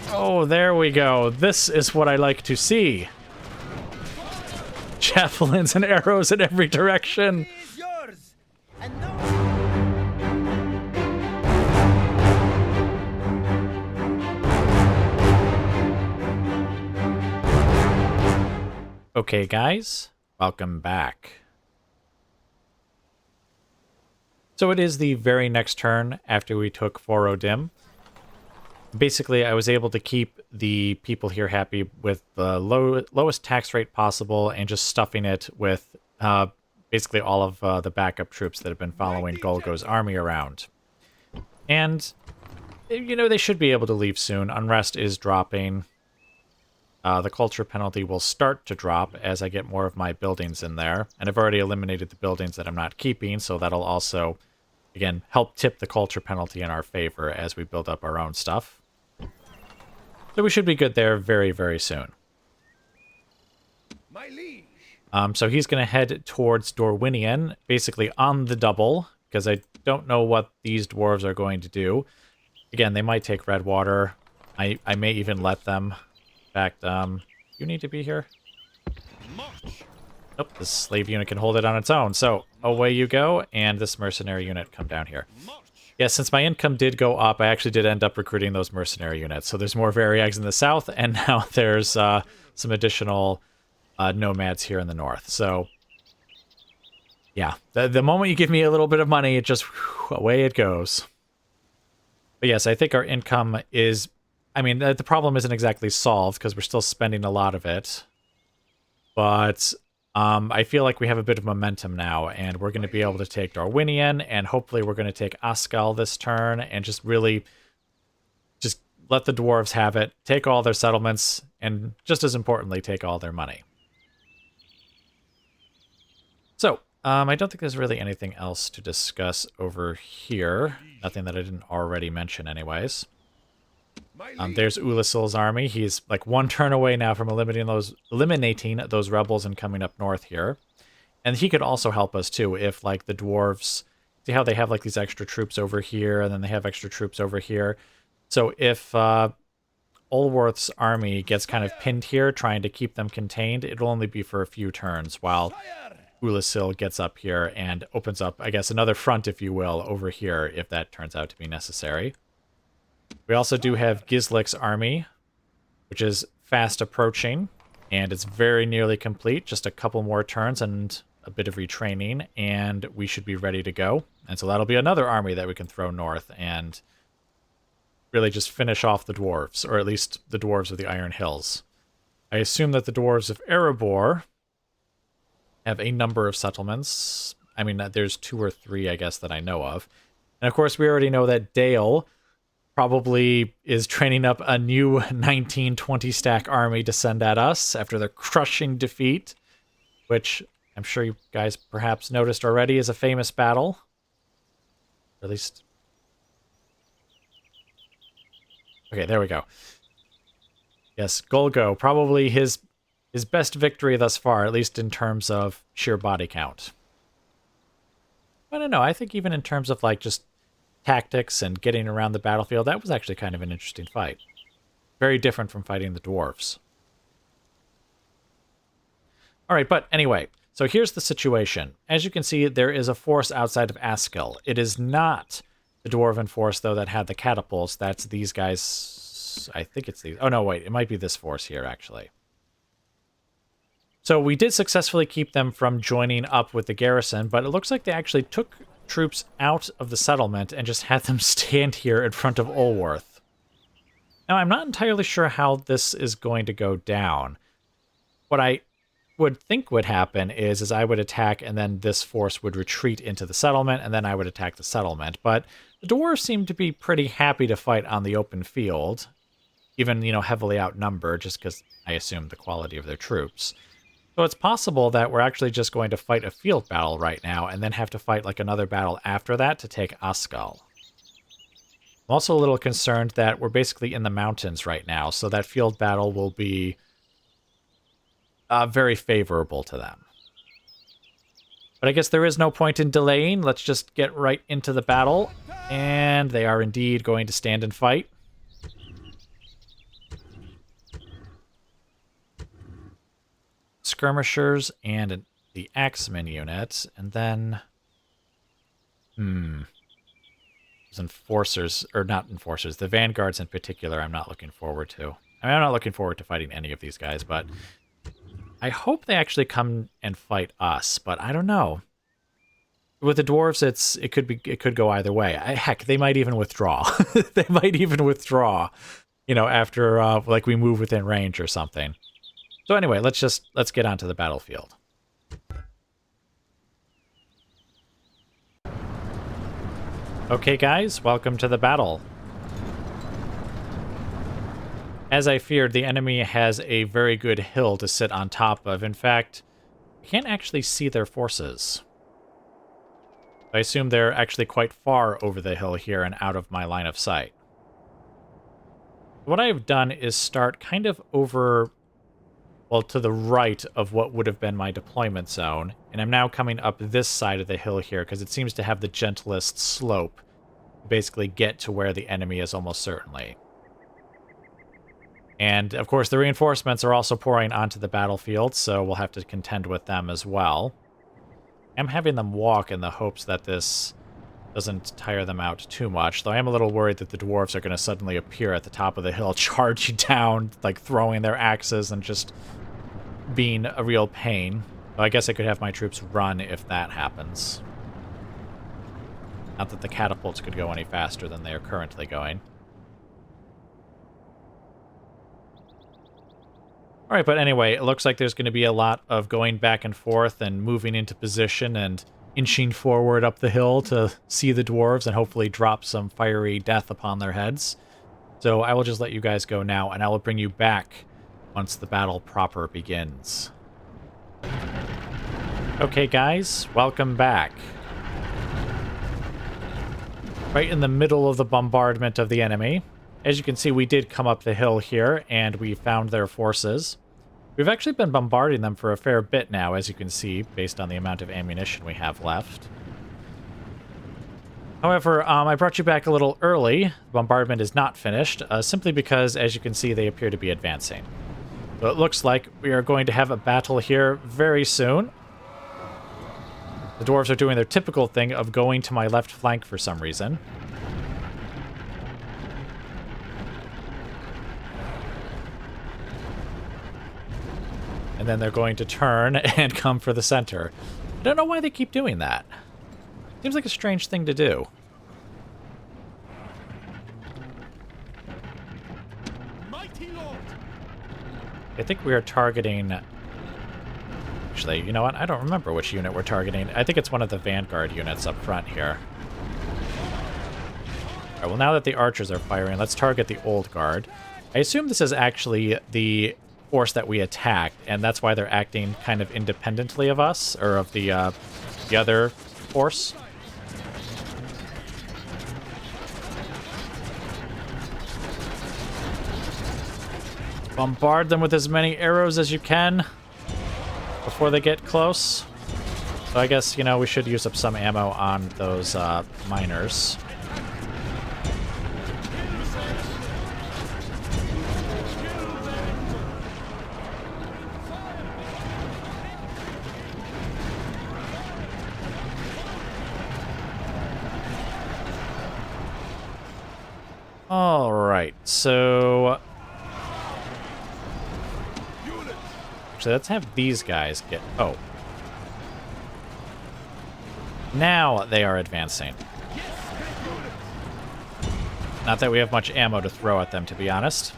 Oh, there we go. This is what I like to see. Javelins and arrows in every direction. Okay, guys, welcome back. So it is the very next turn after we took Dim. Basically, I was able to keep the people here happy with the lowest tax rate possible and just stuffing it with basically all of the backup troops that have been following Golgo's army around. And, you know, they should be able to leave soon. Unrest is dropping. The culture penalty will start to drop as I get more of my buildings in there. And I've already eliminated the buildings that I'm not keeping, so that'll also, again, help tip the culture penalty in our favor as we build up our own stuff. So we should be good there very, very soon. My liege. So he's going to head towards Dorwinion, basically on the double, because I don't know what these dwarves are going to do. Again, they might take Redwater. I may even let them. In fact, you need to be here. Nope, this slave unit can hold it on its own. So away you go, and this mercenary unit come down here. Yeah, since my income did go up, I actually did end up recruiting those mercenary units. So there's more Variags in the south, and now there's some additional nomads here in the north. So, yeah, the moment you give me a little bit of money, it just, away it goes. But yes, I think our income is, I mean, the problem isn't exactly solved, because we're still spending a lot of it. But I feel like we have a bit of momentum now, and we're going to be able to take Dorwinion, and hopefully we're going to take Askal this turn, and just really just let the dwarves have it, take all their settlements, and just as importantly, take all their money. So, I don't think there's really anything else to discuss over here. Nothing that I didn't already mention anyways. There's Ulasil's army. He's like one turn away now from eliminating those rebels and coming up north here. And he could also help us too if like the dwarves, see how they have like these extra troops over here and then they have extra troops over here. So if Olworth's army gets kind of pinned here trying to keep them contained, it'll only be for a few turns while Ulasil gets up here and opens up, I guess, another front, if you will, over here if that turns out to be necessary. We also do have Gislik's army, which is fast approaching, and it's very nearly complete. Just a couple more turns and a bit of retraining, and we should be ready to go. And so that'll be another army that we can throw north and really just finish off the dwarves, or at least the dwarves of the Iron Hills. I assume that the dwarves of Erebor have a number of settlements. I mean, there's 2 or 3, I guess, that I know of. And of course, we already know that Dale probably is training up a new 19-20 stack army to send at us after their crushing defeat, which I'm sure you guys perhaps noticed already is a famous battle. Or at least... Okay, there we go. Yes, Golgo, probably his best victory thus far, at least in terms of sheer body count. I don't know, I think even in terms of like just tactics and getting around the battlefield, that was actually kind of an interesting fight. Very different from fighting the dwarves. Alright, but anyway, so here's the situation. As you can see, there is a force outside of Askell. It is not the dwarven force, though, that had the catapults. That's these guys. I think it's these. Oh, no, wait. It might be this force here, actually. So we did successfully keep them from joining up with the garrison, but it looks like they actually took troops out of the settlement and just had them stand here in front of Olworth. Now, I'm not entirely sure how this is going to go down. What I would think would happen is I would attack and then this force would retreat into the settlement and then I would attack the settlement. But the dwarves seem to be pretty happy to fight on the open field, even, you know, heavily outnumbered, just because I assume the quality of their troops. So it's possible that we're actually just going to fight a field battle right now and then have to fight like another battle after that to take Askal. I'm also a little concerned that we're basically in the mountains right now, so that field battle will be very favorable to them. But I guess there is no point in delaying. Let's just get right into the battle. And they are indeed going to stand and fight. skirmishers and the axeman unit, and then... Those enforcers, or not enforcers, the vanguards in particular I'm not looking forward to. I mean, I'm not looking forward to fighting any of these guys, but I hope they actually come and fight us, but I don't know. With the dwarves, it could go either way. Heck, they might even withdraw. They might even withdraw, you know, after like we move within range or something. So anyway, let's get onto the battlefield. Okay, guys, welcome to the battle. As I feared, the enemy has a very good hill to sit on top of. In fact, I can't actually see their forces. I assume they're actually quite far over the hill here and out of my line of sight. What I've done is start kind of over, well, to the right of what would have been my deployment zone, and I'm now coming up this side of the hill here because it seems to have the gentlest slope to basically get to where the enemy is almost certainly. And, of course, the reinforcements are also pouring onto the battlefield, so we'll have to contend with them as well. I'm having them walk in the hopes that this doesn't tire them out too much, though I am a little worried that the dwarves are going to suddenly appear at the top of the hill, charging down, like throwing their axes and just being a real pain. Though I guess I could have my troops run if that happens. Not that the catapults could go any faster than they are currently going. Alright, but anyway, it looks like there's going to be a lot of going back and forth and moving into position and inching forward up the hill to see the dwarves and hopefully drop some fiery death upon their heads. So I will just let you guys go now, and I will bring you back once the battle proper begins. Okay, guys, welcome back. Right in the middle of the bombardment of the enemy. As you can see, we did come up the hill here, and we found their forces. We've actually been bombarding them for a fair bit now, as you can see, based on the amount of ammunition we have left. However, I brought you back a little early. The bombardment is not finished, simply because, as you can see, they appear to be advancing. So it looks like we are going to have a battle here very soon. The dwarves are doing their typical thing of going to my left flank for some reason. And then they're going to turn and come for the center. I don't know why they keep doing that. Seems like a strange thing to do. I think we are targeting... Actually, you know what? I don't remember which unit we're targeting. I think it's one of the vanguard units up front here. Alright, well, now that the archers are firing, let's target the old guard. I assume this is actually the force that we attacked, and that's why they're acting kind of independently of us, or of the other force. Bombard them with as many arrows as you can before they get close. So I guess, you know, we should use up some ammo on those miners. All right, so actually, let's have these guys get... Oh. Now they are advancing. Not that we have much ammo to throw at them, to be honest.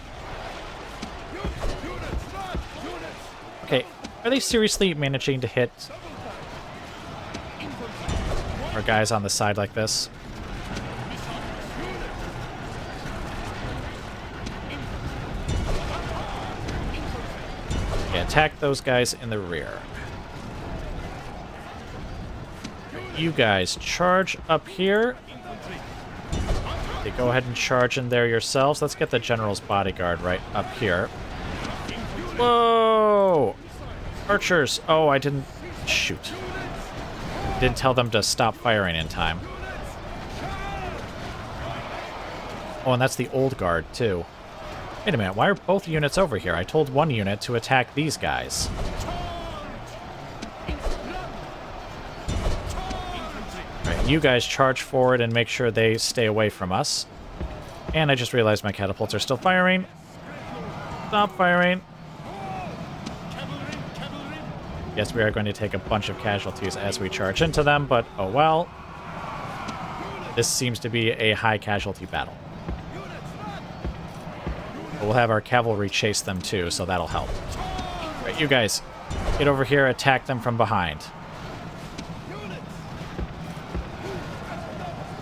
Okay, are they seriously managing to hit our guys on the side like this? Attack those guys in the rear. You guys charge up here. Okay, go ahead and charge in there yourselves. Let's get the general's bodyguard right up here. Whoa! Archers! Oh, I didn't... Shoot. Didn't tell them to stop firing in time. Oh, and that's the old guard, too. Wait a minute, why are both units over here? I told one unit to attack these guys. You guys charge forward and make sure they stay away from us. And I just realized my catapults are still firing. Stop firing. Yes, we are going to take a bunch of casualties as we charge into them, but oh well. This seems to be a high casualty battle. But we'll have our cavalry chase them too, so that'll help. Right, you guys, get over here, attack them from behind.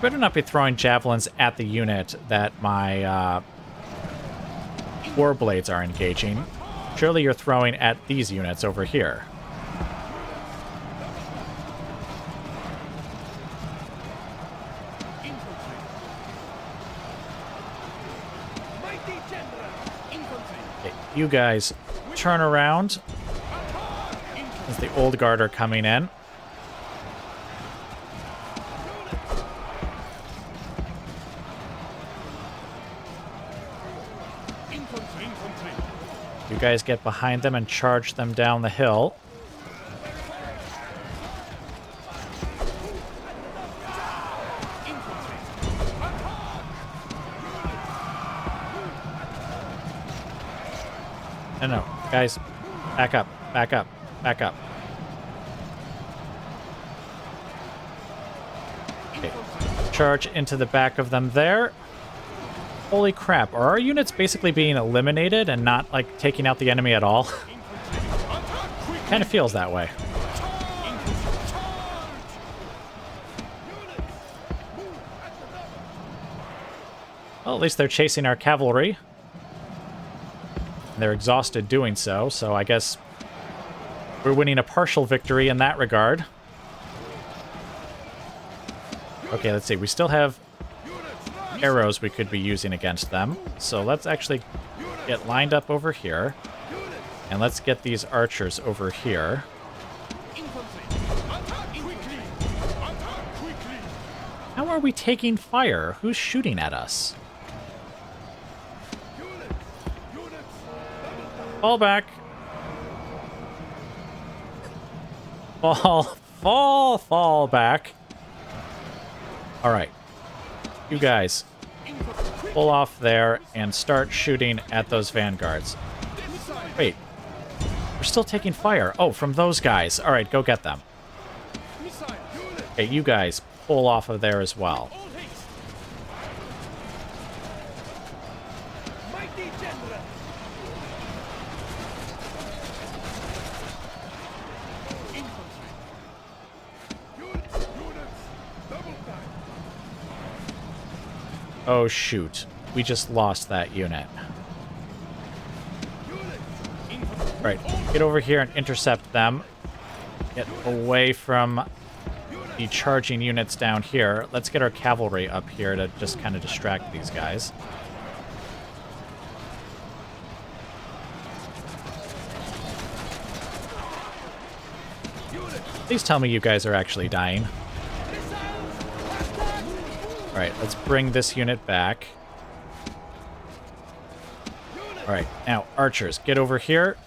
Better not be throwing javelins at the unit that my warblades are engaging. Surely you're throwing at these units over here. Okay, you guys turn around as the old guard are coming in. You guys get behind them and charge them down the hill. No, guys, back up, back up, back up. Okay, charge into the back of them there. Holy crap, are our units basically being eliminated and not, like, taking out the enemy at all? Kind of feels that way. Well, at least they're chasing our cavalry. And they're exhausted doing so, so I guess we're winning a partial victory in that regard. Okay, let's see. We still have arrows we could be using against them. So let's actually get lined up over here. And let's get these archers over here. How are we taking fire? Who's shooting at us? Fall back. Fall back. All right. You guys, pull off there and start shooting at those vanguards. Wait, we're still taking fire. Oh, from those guys. All right, go get them. Okay, you guys, pull off of there as well. Oh, shoot. We just lost that unit. Right, get over here and intercept them. Get away from the charging units down here. Let's get our cavalry up here to just kind of distract these guys. Please tell me you guys are actually dying. Alright, let's bring this unit back. Alright, now, archers, get over here.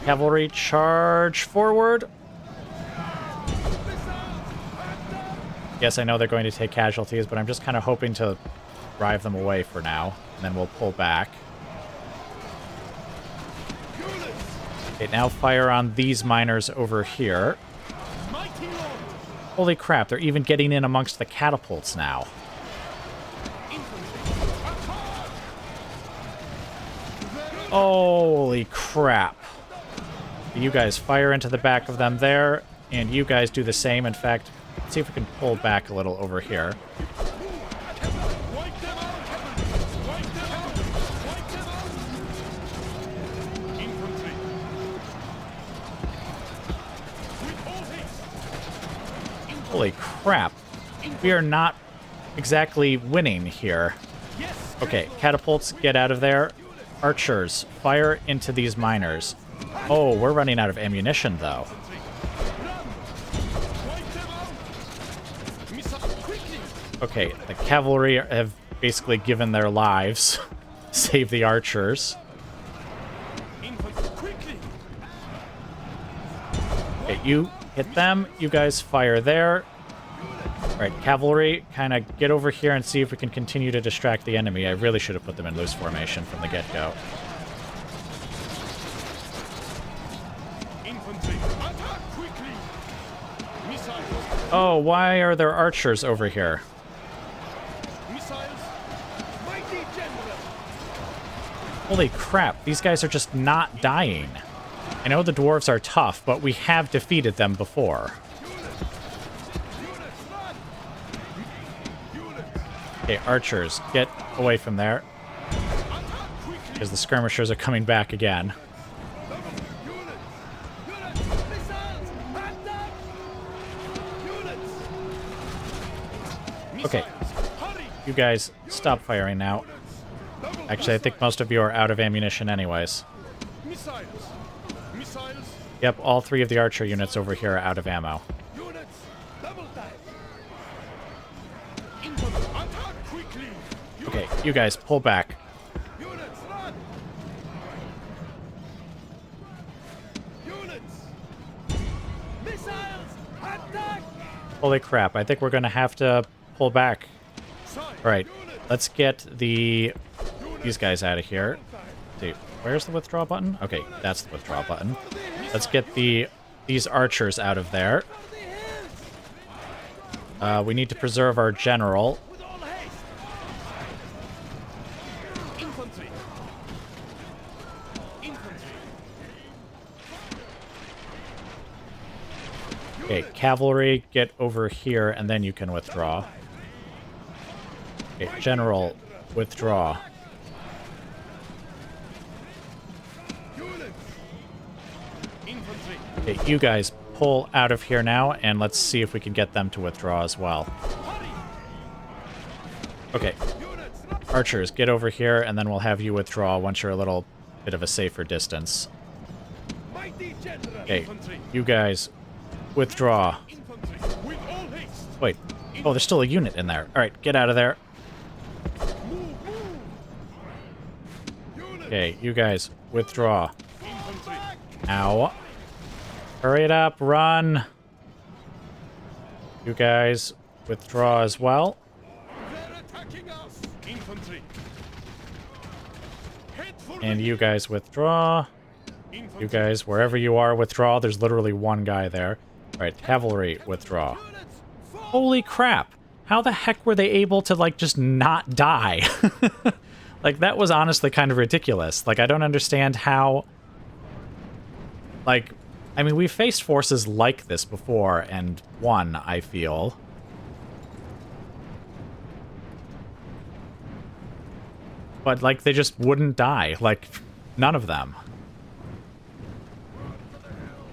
Cavalry, charge forward. Yes, I know they're going to take casualties, but I'm just kind of hoping to drive them away for now. And then we'll pull back. Okay, now fire on these miners over here. Holy crap, they're even getting in amongst the catapults now. Holy crap. You guys fire into the back of them there, and you guys do the same. In fact, let's see if we can pull back a little over here. Holy crap. We are not exactly winning here. Okay, catapults, get out of there. Archers, fire into these miners. Oh, we're running out of ammunition, though. Okay, the cavalry have basically given their lives. Save the archers. Okay, you hit them. You guys fire there. Alright, cavalry, kind of get over here and see if we can continue to distract the enemy. I really should have put them in loose formation from the get-go. Oh, why are there archers over here? Holy crap, these guys are just not dying. I know the dwarves are tough, but we have defeated them before. Okay, archers, get away from there. Because the skirmishers are coming back again. Okay, you guys, stop firing now. Actually, I think most of you are out of ammunition anyways. Yep, all 3 of the archer units over here are out of ammo. Okay, you guys, pull back. Holy crap, I think we're going to have to pull back. Alright, let's get these guys out of here. See, where's the withdraw button? Okay, that's the withdraw button. Let's get these archers out of there. We need to preserve our general. Okay, cavalry, get over here, and then you can withdraw. Okay, general, withdraw. Okay, you guys pull out of here now, and let's see if we can get them to withdraw as well. Okay, archers, get over here, and then we'll have you withdraw once you're a little bit of a safer distance. Okay, you guys, withdraw. Wait. Oh, there's still a unit in there. Alright, get out of there. Okay, you guys, withdraw. Ow. Hurry it up, run. You guys, withdraw as well. And you guys, withdraw. You guys, wherever you are, withdraw. There's literally one guy there. Alright, cavalry, withdraw. Holy crap! How the heck were they able to, like, just not die? Like, that was honestly kind of ridiculous. Like, I don't understand how... Like, I mean, we've faced forces like this before and won, I feel. But, like, they just wouldn't die. Like, none of them.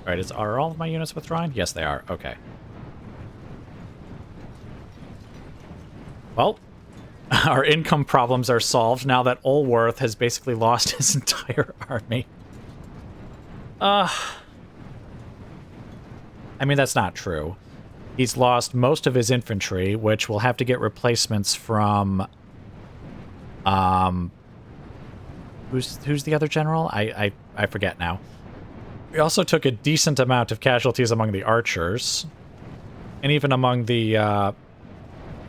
Alright, are all of my units withdrawing? Yes, they are. Okay. Well, our income problems are solved now that Ulworth has basically lost his entire army. I mean, that's not true. He's lost most of his infantry, which will have to get replacements from... Who's the other general? I forget now. We also took a decent amount of casualties among the archers. And even among the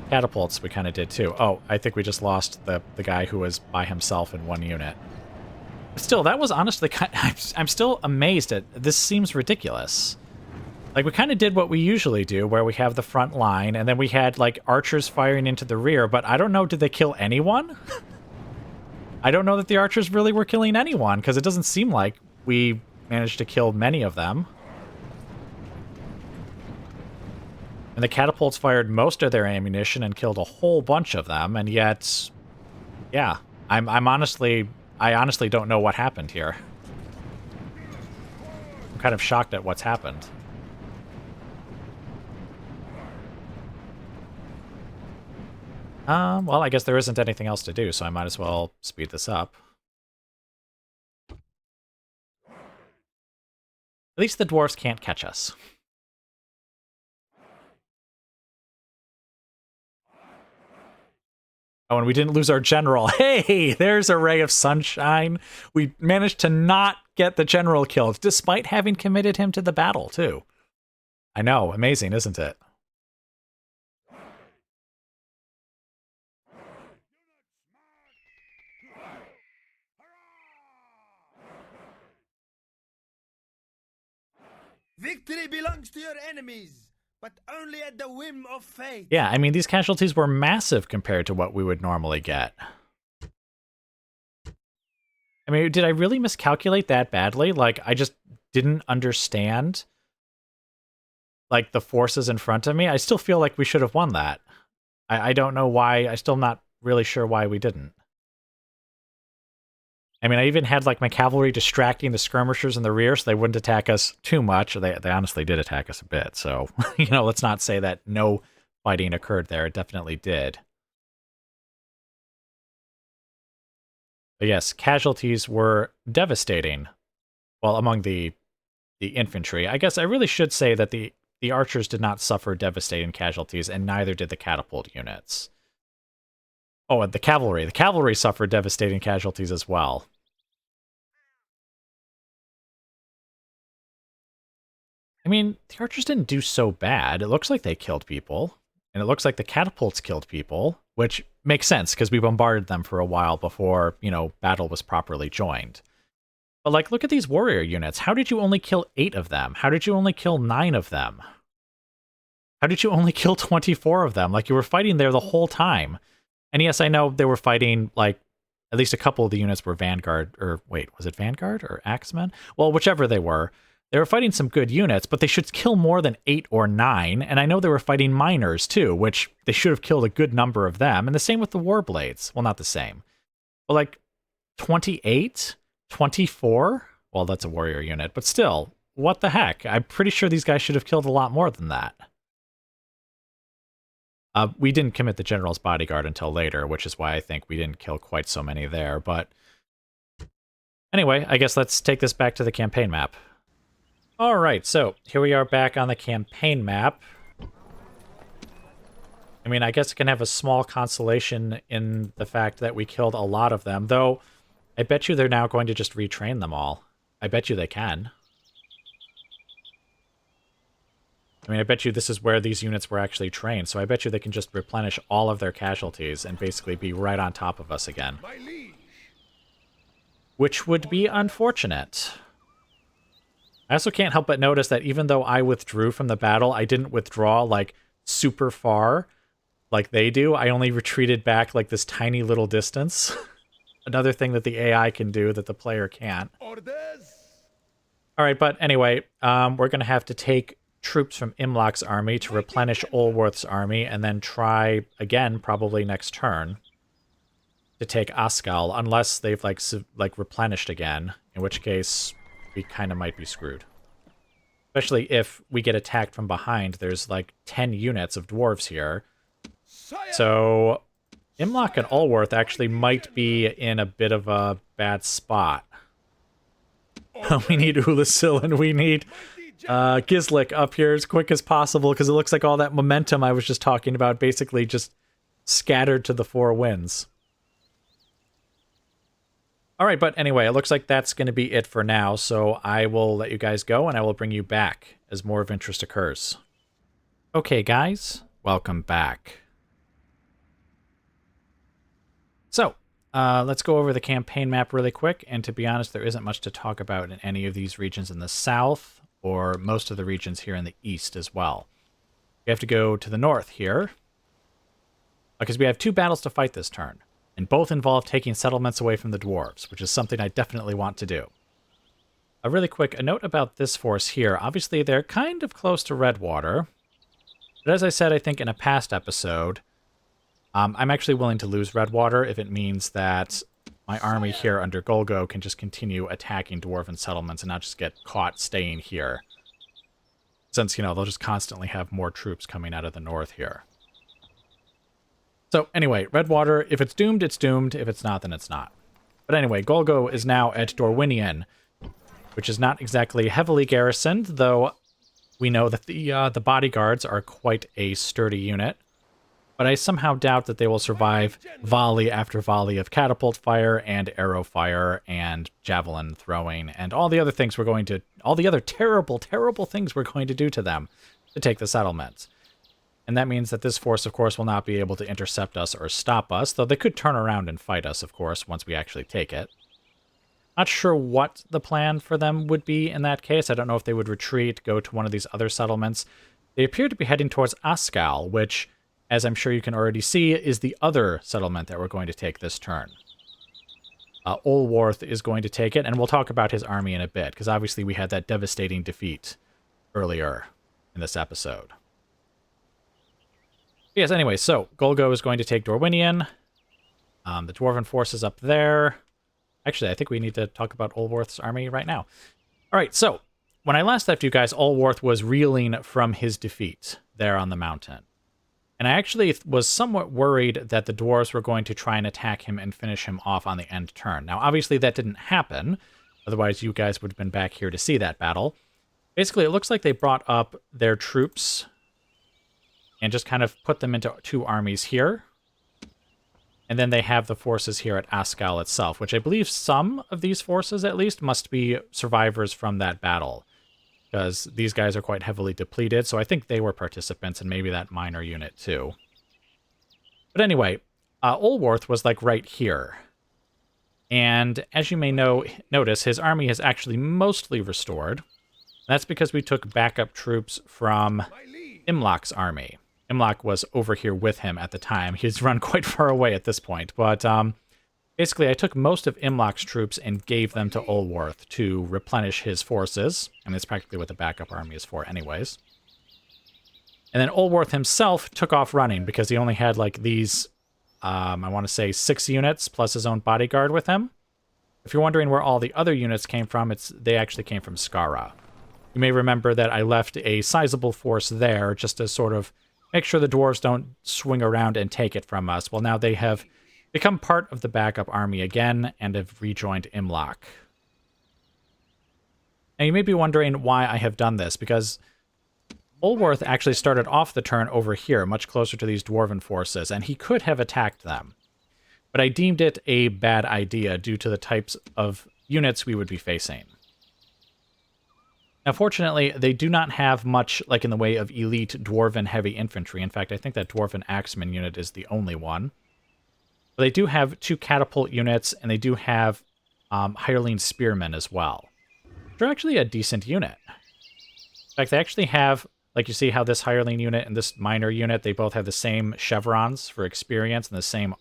catapults we kind of did too. Oh, I think we just lost the guy who was by himself in one unit. Still, that was honestly kind of, I'm still amazed at... This seems ridiculous. Like, we kind of did what we usually do, where we have the front line, and then we had, like, archers firing into the rear, but I don't know, did they kill anyone? I don't know that the archers really were killing anyone, because it doesn't seem like we managed to kill many of them. And the catapults fired most of their ammunition and killed a whole bunch of them, and yet... Yeah, I honestly don't know what happened here. I'm kind of shocked at what's happened. Well, I guess there isn't anything else to do, so I might as well speed this up. At least the dwarves can't catch us. Oh, and we didn't lose our general. Hey, there's a ray of sunshine. We managed to not get the general killed, despite having committed him to the battle, too. I know, amazing, isn't it? Victory belongs to your enemies, but only at the whim of fate. Yeah, I mean, these casualties were massive compared to what we would normally get. I mean, did I really miscalculate that badly? Like, I just didn't understand, like, the forces in front of me? I still feel like we should have won that. I don't know why. I'm still not really sure why we didn't. I mean, I even had, like, my cavalry distracting the skirmishers in the rear so they wouldn't attack us too much. They honestly did attack us a bit, so, you know, let's not say that no fighting occurred there. It definitely did. But yes, casualties were devastating. Well, among the infantry. I guess I really should say that the archers did not suffer devastating casualties, and neither did the catapult units. Oh, and the cavalry. The cavalry suffered devastating casualties as well. I mean, the archers didn't do so bad. It looks like they killed people, and it looks like the catapults killed people, which makes sense, because we bombarded them for a while before, you know, battle was properly joined. But, like, look at these warrior units. How did you only kill 8 of them? How did you only kill 9 of them? How did you only kill 24 of them? Like, you were fighting there the whole time. And yes, I know they were fighting, like, at least a couple of the units were Vanguard, or wait, was it Vanguard or Axemen? Well, whichever they were fighting some good units, but they should kill more than 8 or 9. And I know they were fighting miners, too, which they should have killed a good number of them. And the same with the Warblades. Well, not the same. But, like, 28? 24? Well, that's a warrior unit, but still, what the heck? I'm pretty sure these guys should have killed a lot more than that. We didn't commit the General's Bodyguard until later, which is why I think we didn't kill quite so many there, but... Anyway, I guess let's take this back to the campaign map. Alright, so here we are back on the campaign map. I mean, I guess it can have a small consolation in the fact that we killed a lot of them, though I bet you they're now going to just retrain them all. I bet you they can. I mean, I bet you this is where these units were actually trained, so I bet you they can just replenish all of their casualties and basically be right on top of us again. Which would be unfortunate. I also can't help but notice that even though I withdrew from the battle, I didn't withdraw, like, super far like they do. I only retreated back, like, this tiny little distance. Another thing that the AI can do that the player can't. Alright, but anyway, we're going to have to take troops from Imloc's army to replenish Olworth's army, and then try again, probably next turn, to take Askal, unless they've like replenished again, in which case we kind of might be screwed. Especially if we get attacked from behind. There's like 10 units of dwarves here. So Imloc and Olworth actually might be in a bit of a bad spot. We need Ulasil and we need Gislik up here as quick as possible, because it looks like all that momentum I was just talking about basically just scattered to the 4 winds. Alright, but anyway, it looks like that's going to be it for now, so I will let you guys go, and I will bring you back as more of interest occurs. Okay, guys, welcome back. So, let's go over the campaign map really quick, and to be honest, there isn't much to talk about in any of these regions in the south, or most of the regions here in the east as well. We have to go to the north here, because we have 2 battles to fight this turn, and both involve taking settlements away from the dwarves, which is something I definitely want to do. Really quick, a note about this force here. Obviously, they're kind of close to Redwater, but as I said, I think in a past episode, I'm actually willing to lose Redwater if it means that my army here under Golgo can just continue attacking dwarven settlements and not just get caught staying here. Since, you know, they'll just constantly have more troops coming out of the north here. So, anyway, Redwater, if it's doomed, it's doomed. If it's not, then it's not. But anyway, Golgo is now at Dorwinion, which is not exactly heavily garrisoned, though we know that the bodyguards are quite a sturdy unit. But I somehow doubt that they will survive volley after volley of catapult fire and arrow fire and javelin throwing and all the other things all the other terrible, terrible things we're going to do to them to take the settlement. And that means that this force, of course, will not be able to intercept us or stop us, though they could turn around and fight us, of course, once we actually take it. Not sure what the plan for them would be in that case. I don't know if they would retreat, go to one of these other settlements. They appear to be heading towards Askal, which, as I'm sure you can already see, is the other settlement that we're going to take this turn. Olworth is going to take it, and we'll talk about his army in a bit, because obviously we had that devastating defeat earlier in this episode. Yes, anyway, so Golgo is going to take Dorwinion. The Dwarven force is up there. Actually, I think we need to talk about Olworth's army right now. All right, so when I last left you guys, Olworth was reeling from his defeat there on the mountain. And I actually was somewhat worried that the dwarves were going to try and attack him and finish him off on the end turn. Now, obviously, that didn't happen. Otherwise, you guys would have been back here to see that battle. Basically, it looks like they brought up their troops and just kind of put them into two armies here. And then they have the forces here at Askal itself, which I believe some of these forces, at least, must be survivors from that battle, because these guys are quite heavily depleted, so I think they were participants, and maybe that minor unit too. But anyway, Olworth was like right here. And as you may notice, his army is actually mostly restored. That's because we took backup troops from Imlach's army. Imlach was over here with him at the time. He's run quite far away at this point. But basically, I took most of Imlach's troops and gave them to Olworth to replenish his forces. I mean, that's practically what the backup army is for anyways. And then Olworth himself took off running because he only had like these, I want to say 6 units plus his own bodyguard with him. If you're wondering where all the other units came from, they actually came from Skara. You may remember that I left a sizable force there just to sort of make sure the dwarves don't swing around and take it from us. Well, now they have become part of the backup army again and have rejoined Imlach. Now, you may be wondering why I have done this, because Olworth actually started off the turn over here, much closer to these dwarven forces, and he could have attacked them. But I deemed it a bad idea due to the types of units we would be facing. Now, fortunately, they do not have much like in the way of elite dwarven heavy infantry. In fact, I think that dwarven axeman unit is the only one. But they do have 2 catapult units, and they do have hireling spearmen as well. They're actually a decent unit. In fact, they actually have, like you see how this hireling unit and this minor unit, they both have the same chevrons for experience and the same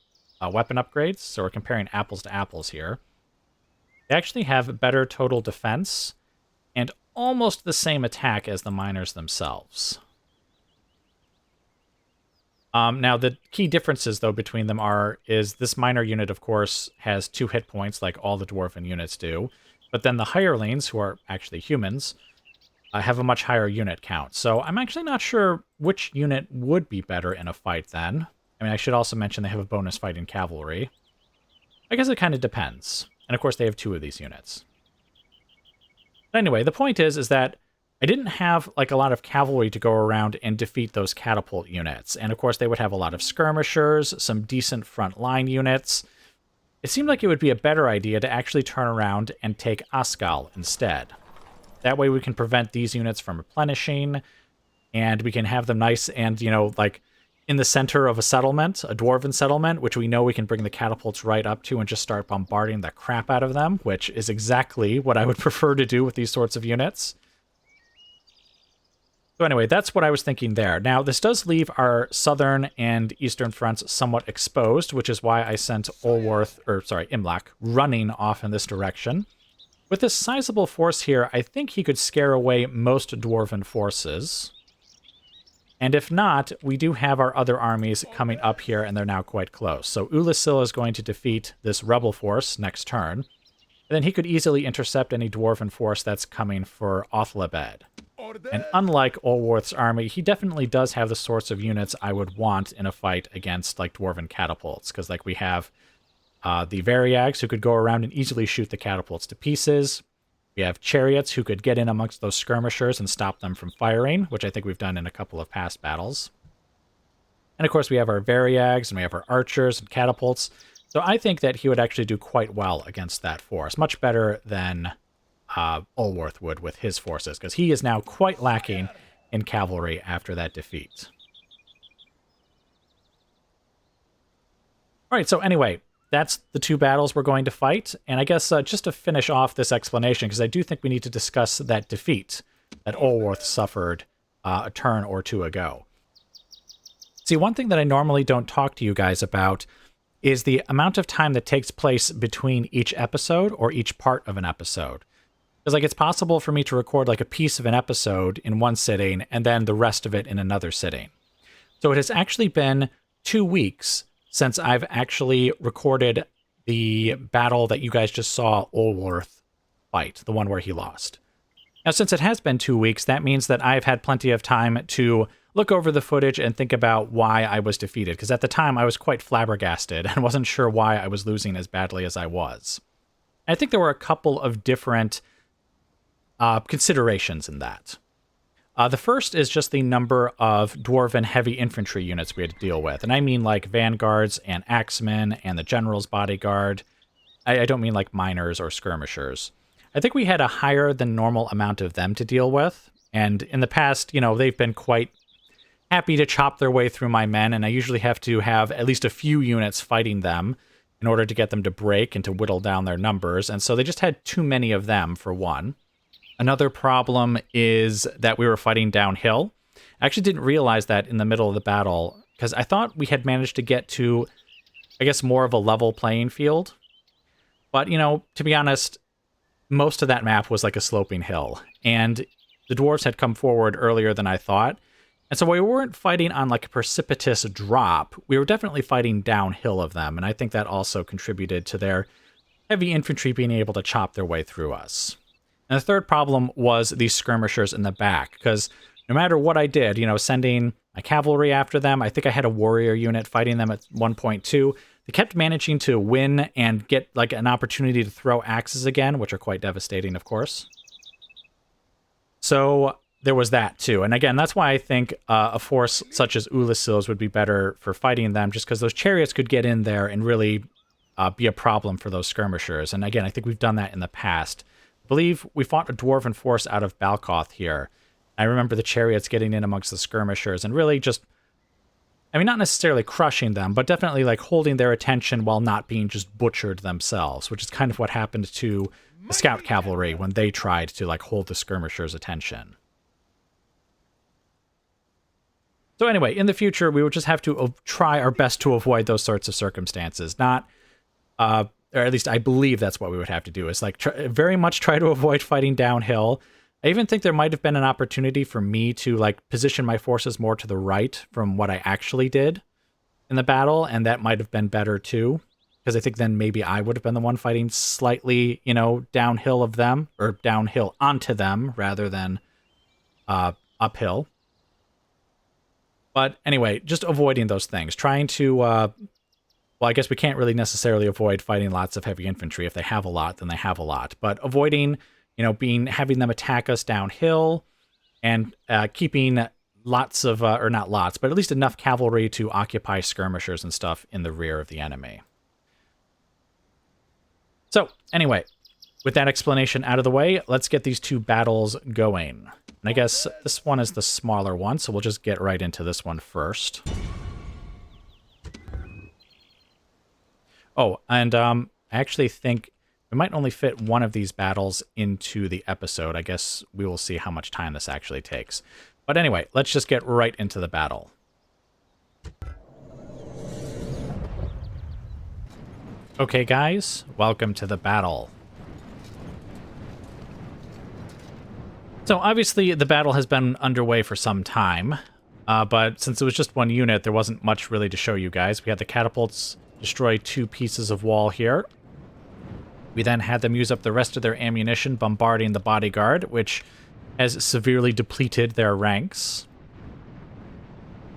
weapon upgrades. So we're comparing apples to apples here. They actually have better total defense and almost the same attack as the miners themselves. Now, the key differences, though, between them is this minor unit, of course, has 2 hit points like all the dwarven units do. But then the hirelings, who are actually humans, have a much higher unit count. So I'm actually not sure which unit would be better in a fight then. I mean, I should also mention they have a bonus fighting cavalry. I guess it kind of depends. And of course, they have 2 of these units. But anyway, the point is that I didn't have like a lot of cavalry to go around and defeat those catapult units. And of course, they would have a lot of skirmishers, some decent front line units. It seemed like it would be a better idea to actually turn around and take Askal instead. That way we can prevent these units from replenishing, and we can have them nice and, you know, like in the center of a settlement, a dwarven settlement, which we know we can bring the catapults right up to and just start bombarding the crap out of them, which is exactly what I would prefer to do with these sorts of units. So anyway, that's what I was thinking there. Now, this does leave our southern and eastern fronts somewhat exposed, which is why I sent Imlach, running off in this direction. With this sizable force here, I think he could scare away most dwarven forces. And if not, we do have our other armies coming up here, and they're now quite close. So Ulasil is going to defeat this rebel force next turn. And then he could easily intercept any dwarven force that's coming for Othlabed. And unlike Olworth's army, he definitely does have the sorts of units I would want in a fight against like dwarven catapults. Because like we have the Variags who could go around and easily shoot the catapults to pieces. We have chariots who could get in amongst those skirmishers and stop them from firing, which I think we've done in a couple of past battles. And of course we have our Variags and we have our archers and catapults. So I think that he would actually do quite well against that force. Much better than Olworth would with his forces, because he is now quite lacking in cavalry after that defeat. Alright, so anyway, that's the two battles we're going to fight. And I guess just to finish off this explanation, because I do think we need to discuss that defeat that Olworth suffered a turn or two ago. See, one thing that I normally don't talk to you guys about is the amount of time that takes place between each episode or each part of an episode. Because like it's possible for me to record like a piece of an episode in one sitting and then the rest of it in another sitting. So it has actually been 2 weeks since I've actually recorded the battle that you guys just saw Olworth fight, the one where he lost. Now, since it has been 2 weeks, that means that I've had plenty of time to look over the footage and think about why I was defeated. Because at the time, I was quite flabbergasted and wasn't sure why I was losing as badly as I was. I think there were a couple of different considerations in that. The first is just the number of Dwarven heavy infantry units we had to deal with. And I mean like vanguards and axemen and the general's bodyguard. I don't mean like miners or skirmishers. I think we had a higher than normal amount of them to deal with. And in the past, you know, they've been quite happy to chop their way through my men. And I usually have to have at least a few units fighting them in order to get them to break and to whittle down their numbers. And so they just had too many of them, for one. Another problem is that we were fighting downhill. I actually didn't realize that in the middle of the battle, because I thought we had managed to get to, I guess, more of a level playing field. But, you know, to be honest, most of that map was like a sloping hill, and the dwarves had come forward earlier than I thought. And so we weren't fighting on like a precipitous drop. We were definitely fighting downhill of them, and I think that also contributed to their heavy infantry being able to chop their way through us. And the third problem was these skirmishers in the back, because no matter what I did, you know, sending my cavalry after them, I think I had a warrior unit fighting them at 1.2. They kept managing to win and get like an opportunity to throw axes again, which are quite devastating, of course. So there was that too. And again, that's why I think a force such as Ulysses would be better for fighting them, just because those chariots could get in there and really be a problem for those skirmishers. And again, I think we've done that in the past. I believe we fought a dwarven force out of Balkoth here. I remember the chariots getting in amongst the skirmishers and really just, I mean, not necessarily crushing them, but definitely like holding their attention while not being just butchered themselves, which is kind of what happened to the scout cavalry when they tried to like hold the skirmishers' attention. So anyway, in the future, we would just have to try our best to avoid those sorts of circumstances. Not, or at least I believe that's what we would have to do, is like very much try to avoid fighting downhill. I even think there might have been an opportunity for me to like position my forces more to the right from what I actually did in the battle, and that might have been better too, because I think then maybe I would have been the one fighting slightly, you know, downhill of them, or downhill onto them rather than uphill. But anyway, just avoiding those things, trying to well, I guess we can't really necessarily avoid fighting lots of heavy infantry. If they have a lot, then they have a lot. But avoiding, you know, having them attack us downhill, and keeping lots of, or not lots, but at least enough cavalry to occupy skirmishers and stuff in the rear of the enemy. So, anyway, with that explanation out of the way, let's get these two battles going. And I guess this one is the smaller one, so we'll just get right into this one first. Oh, and I actually think we might only fit one of these battles into the episode. I guess we will see how much time this actually takes. But anyway, let's just get right into the battle. Okay, guys, welcome to the battle. So obviously the battle has been underway for some time, but since it was just one unit, there wasn't much really to show you guys. We had the catapults destroy 2 pieces of wall here. We then had them use up the rest of their ammunition bombarding the bodyguard, which has severely depleted their ranks.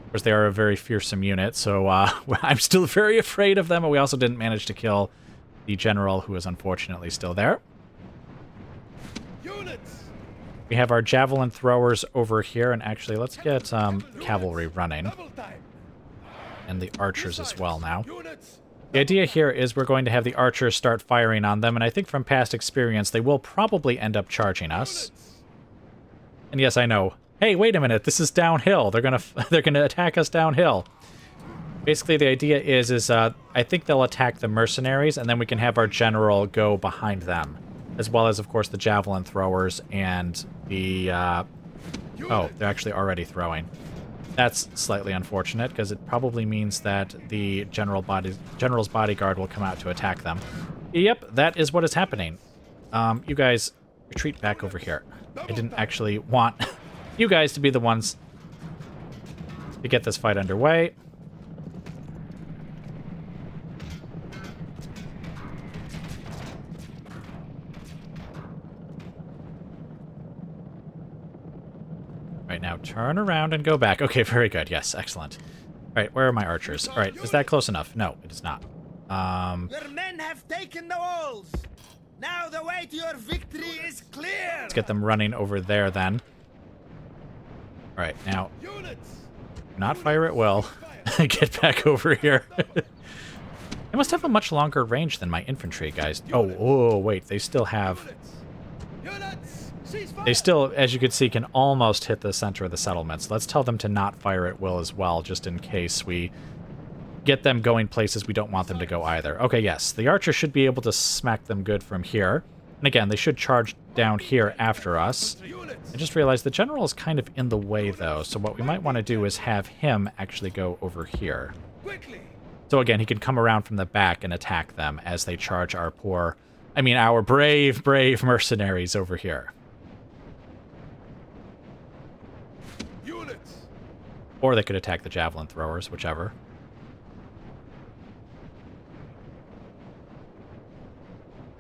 Of course, they are a very fearsome unit, so I'm still very afraid of them, but we also didn't manage to kill the general, who is unfortunately still there. Units! We have our javelin throwers over here, and actually, let's get cavalry running. And the archers as well now. The idea here is we're going to have the archers start firing on them, and I think from past experience, they will probably end up charging us. And yes, I know. Hey, wait a minute, this is downhill. They're gonna attack us downhill. Basically, the idea is I think they'll attack the mercenaries, and then we can have our general go behind them, as well as, of course, the javelin throwers and the... oh, they're actually already throwing. That's slightly unfortunate, because it probably means that the general's bodyguard will come out to attack them. Yep, that is what is happening. You guys, retreat back over here. I didn't actually want you guys to be the ones to get this fight underway. Right, now turn around and go back. Okay, very good. Yes, excellent. All right, where are my archers? All right, is that close enough? No, it is not. Your men have taken the walls. Now the way to your victory is clear. Let's get them running over there then. All right, now do not fire at will. Get back over here. They must have a much longer range than my infantry guys. Oh, wait, they still have... They still, as you can see, can almost hit the center of the settlements. Let's tell them to not fire at will as well, just in case we get them going places we don't want them to go either. Okay, yes, the archer should be able to smack them good from here. And again, they should charge down here after us. I just realized the general is kind of in the way, though, so what we might want to do is have him actually go over here. So again, he can come around from the back and attack them as they charge our our brave mercenaries over here. Or they could attack the javelin throwers, whichever.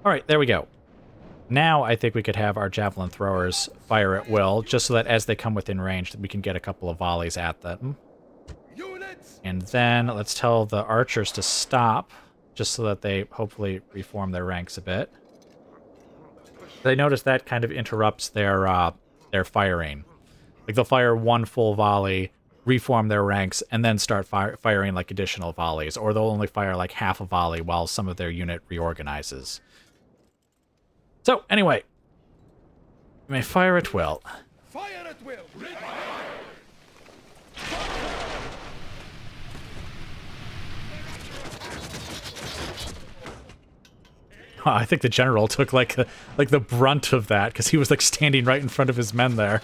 All right, there we go. Now I think we could have our javelin throwers fire at will, just so that as they come within range, we can get a couple of volleys at them. And then let's tell the archers to stop, just so that they hopefully reform their ranks a bit. They notice that kind of interrupts their firing. Like they'll fire one full volley, reform their ranks, and then start firing like additional volleys, or they'll only fire like half a volley while some of their unit reorganizes. So, anyway, you may fire at will. Fire at will. Oh, I think the general took like the brunt of that, because he was like standing right in front of his men there.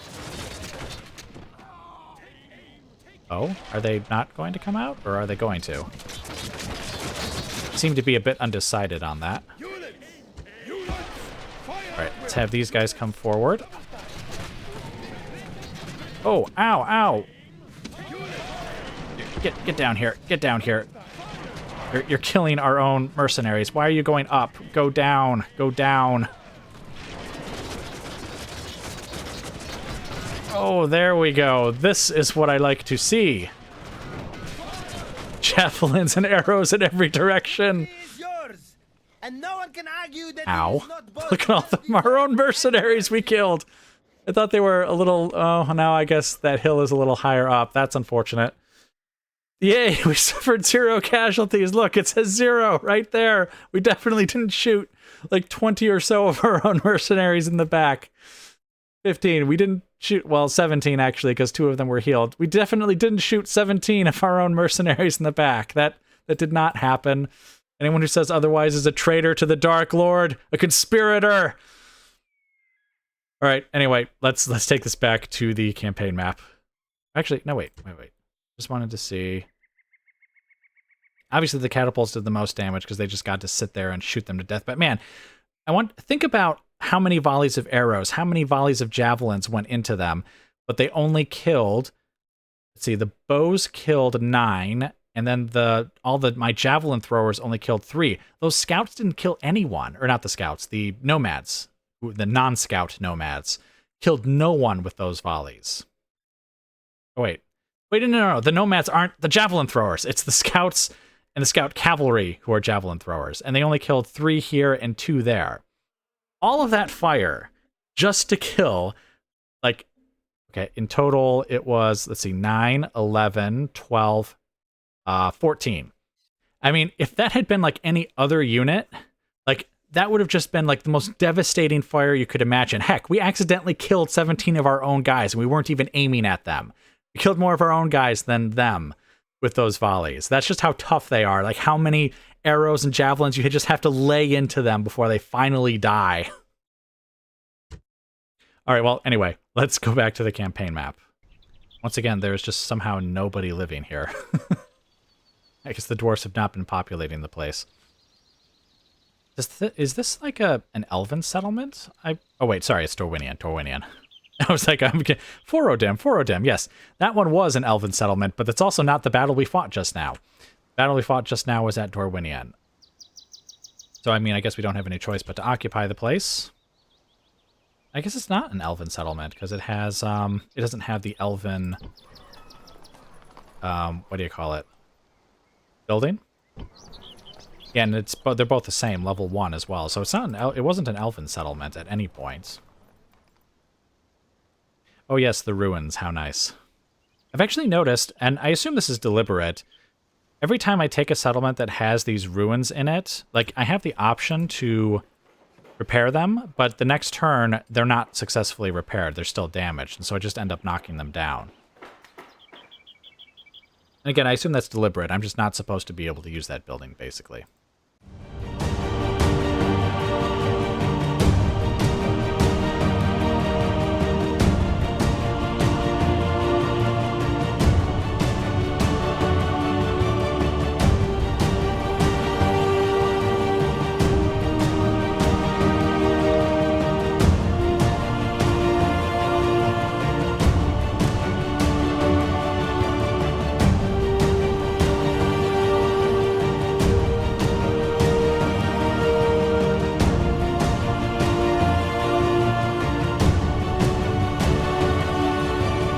Oh, are they not going to come out, or are they going to? Seem to be a bit undecided on that. Alright, let's have these guys come forward. Oh, ow, ow! Get down here, get down here. You're killing our own mercenaries. Why are you going up? Go down, go down. Oh, there we go. This is what I like to see. Javelins and arrows in every direction. And no one can argue that. Ow. Look at all our own mercenaries we killed. I thought they were a little... Oh, now I guess that hill is a little higher up. That's unfortunate. Yay, we suffered 0 casualties. Look, it says 0 right there. We definitely didn't shoot like 20 or so of our own mercenaries in the back. 15. We didn't shoot... Well, 17 actually, because 2 of them were healed. We definitely didn't shoot 17 of our own mercenaries in the back. That did not happen. Anyone who says otherwise is a traitor to the Dark Lord, a conspirator. All right. Anyway, let's take this back to the campaign map. Actually, no, wait. Just wanted to see. Obviously, the catapults did the most damage because they just got to sit there and shoot them to death. But man, think about how many volleys of arrows, how many volleys of javelins went into them, but they only killed. Let's see, the bows killed 9. And then my javelin throwers only killed 3. Those scouts didn't kill anyone. Or not the scouts, the nomads. The non-scout nomads. Killed no one with those volleys. Oh, wait. No. The nomads aren't the javelin throwers. It's the scouts and the scout cavalry who are javelin throwers. And they only killed 3 here and 2 there. All of that fire just to kill, like, okay, in total it was, let's see, 9, 11, 12... 14. I mean, if that had been like any other unit, like that would have just been like the most devastating fire you could imagine. Heck, we accidentally killed 17 of our own guys and we weren't even aiming at them. We killed more of our own guys than them with those volleys. That's just how tough they are. Like how many arrows and javelins you just have to lay into them before they finally die. All right, well, anyway, let's go back to the campaign map. Once again, there's just somehow nobody living here. I guess the dwarves have not been populating the place. Is this like an elven settlement? Oh wait, sorry, it's Dorwinion. I was like, Forodim, yes. That one was an elven settlement, but that's also not the battle we fought just now. The battle we fought just now was at Dorwinion. So, I mean, I guess we don't have any choice but to occupy the place. I guess it's not an elven settlement, because it has, it doesn't have the elven, what do you call it? Building? Yeah, and they're both the same, level 1 as well. So it's not it wasn't an elven settlement at any point. Oh yes, the ruins, how nice. I've actually noticed, and I assume this is deliberate, every time I take a settlement that has these ruins in it, like, I have the option to repair them, but the next turn, they're not successfully repaired. They're still damaged, and so I just end up knocking them down. And again, I assume that's deliberate. I'm just not supposed to be able to use that building, basically.